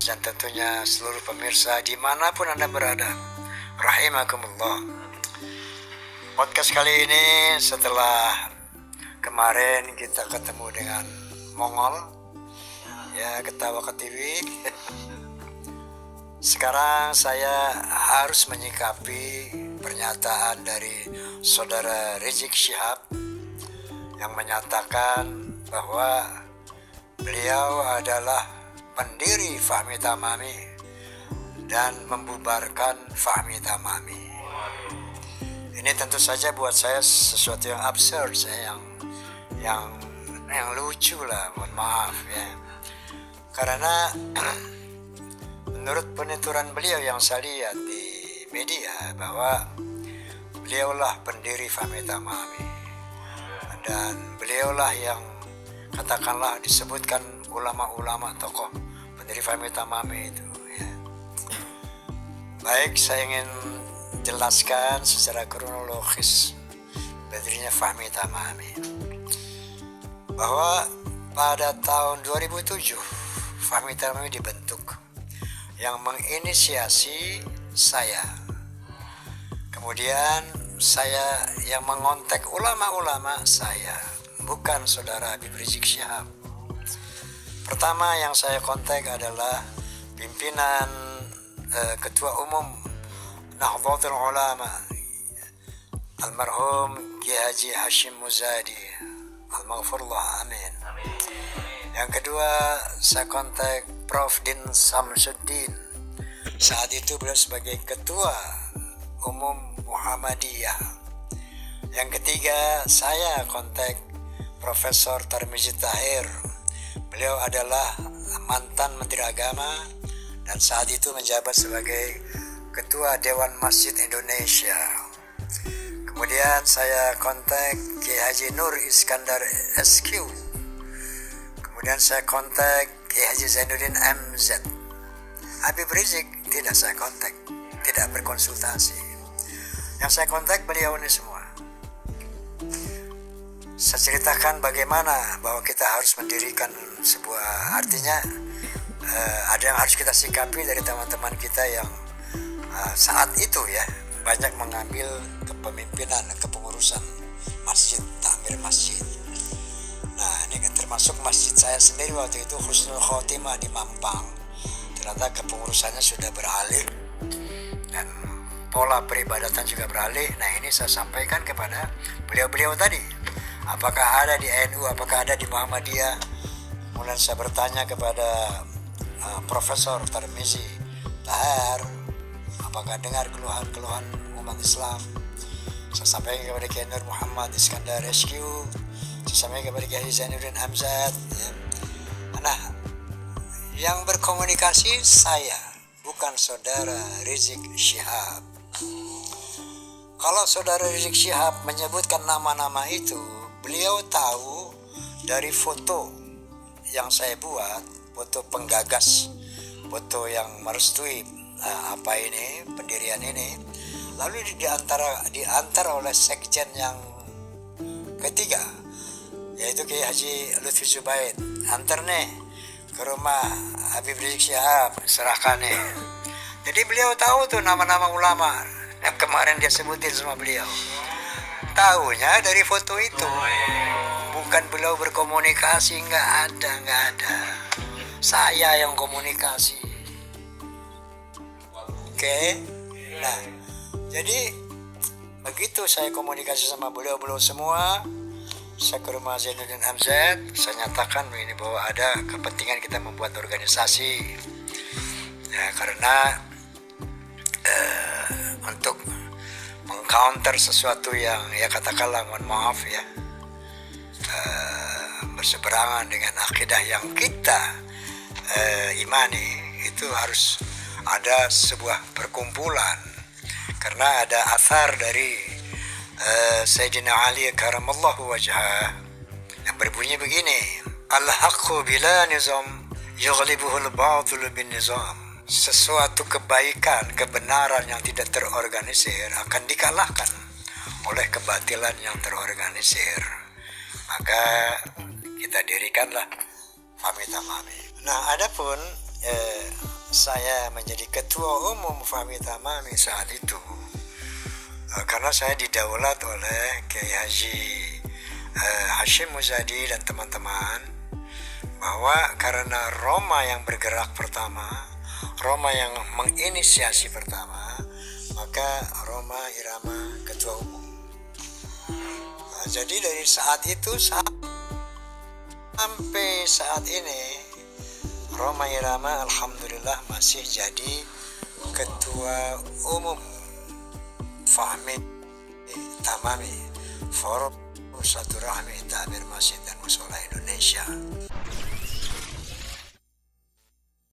dan tentunya seluruh pemirsa dimanapun Anda berada, rahimakumullah. Podcast kali ini setelah kemarin kita ketemu dengan Mongol, ya, ketawa ke TV. Sekarang saya harus menyikapi pernyataan dari saudara Rizik Syihab yang menyatakan bahwa beliau adalah pendiri Fahmi Tamami dan membubarkan Fahmi Tamami. Ini tentu saja buat saya sesuatu yang absurd, yang lucu lah, mohon maaf ya. Karena menurut penuturan beliau yang saya lihat di media bahwa beliaulah pendiri Fahmi Tamami dan beliaulah yang katakanlah disebutkan ulama-ulama tokoh pendiri Fahmi Tamami itu ya. Baik, saya ingin jelaskan secara kronologis berdirinya Fahmi Tamami, bahwa pada tahun 2007 Fahmi Tamami dibentuk, yang menginisiasi saya. Kemudian saya yang mengontak ulama-ulama saya, bukan saudara Habib Rizik Syihab. Pertama yang saya kontak adalah pimpinan Ketua Umum Nahdlatul Ulama almarhum Kiai Haji Hashim Muzadi, al-maghfurullah, amin. Yang kedua saya kontak Prof. Din Samsuddin, saat itu beliau sebagai Ketua Umum Muhammadiyah. Yang ketiga saya kontak Profesor Tarmizi Tahir, beliau adalah mantan Menteri Agama dan saat itu menjabat sebagai Ketua Dewan Masjid Indonesia. Kemudian saya kontak Kiai Haji Nur Iskandar SQ. Kemudian saya kontak Kiai Haji Zainuddin MZ. Habib Rizik tidak saya kontak, tidak berkonsultasi. Yang saya kontak beliau ini semua. Saya ceritakan bagaimana bahwa kita harus mendirikan sebuah, artinya ada yang harus kita sikapi dari teman-teman kita yang saat itu ya banyak mengambil kepemimpinan, kepengurusan masjid, takmir masjid. Nah, ini termasuk masjid saya sendiri waktu itu, Husnul Khotimah di Mampang. Ternyata kepengurusannya sudah beralih dan pola peribadatan juga beralih. Nah, ini saya sampaikan kepada beliau-beliau tadi. Apakah ada di NU, apakah ada di Muhammadiyah? Kemudian saya bertanya kepada Profesor Tarmizi Tahir, apakah dengar keluhan-keluhan umat Islam? Saya sampaikan kepada Kiai Nur Muhammad Iskandar SQ, saya sampaikan kepada Kiai Zainuddin Hamzat ya. Nah, yang berkomunikasi saya, bukan saudara Rizik Syihab. Kalau saudara Rizik Syihab menyebutkan nama-nama itu, beliau tahu dari foto yang saya buat, foto penggagas, foto yang merestui apa ini, pendirian ini, lalu diantar oleh sekjen yang ketiga, yaitu Kiai Haji Lutfi Zubaid. Antar nih ke rumah Habib Rizik Syihab, serahkan nih. Jadi beliau tahu tuh nama-nama ulama yang kemarin dia sebutin sama beliau. Tahunya dari foto itu, bukan beliau berkomunikasi, nggak ada. Saya yang komunikasi. Oke. Nah, jadi begitu saya komunikasi sama beliau semua. Saya ke rumah Zainuddin Hamzat, saya nyatakan ini bahwa ada kepentingan kita membuat organisasi ya, karena untuk mengcounter sesuatu yang ya katakanlah, mohon maaf ya, berseberangan dengan akidah yang kita imani, itu harus ada sebuah perkumpulan. Karena ada athar dari Sayyidina Ali karamallahu wajhah yang berbunyi begini, al-haqqu bila nizam yughlibuhul batil bin nizam. Sesuatu kebaikan, kebenaran yang tidak terorganisir akan dikalahkan oleh kebatilan yang terorganisir. Maka kita dirikanlah Fahmi Tamami. Nah, adapun saya menjadi ketua umum Fahmi Tamami saat itu, karena saya didaulat oleh Kiai Haji Hashim Muzadi dan teman-teman, bahwa karena Roma yang bergerak pertama, Roma yang menginisiasi pertama, maka Roma Irama ketua umum. Jadi dari saat itu sampai saat ini, Roma Irama alhamdulillah masih jadi ketua umum Fahmi Tamami, Forum Silaturahmi Takmir Masjid dan Mushola Indonesia.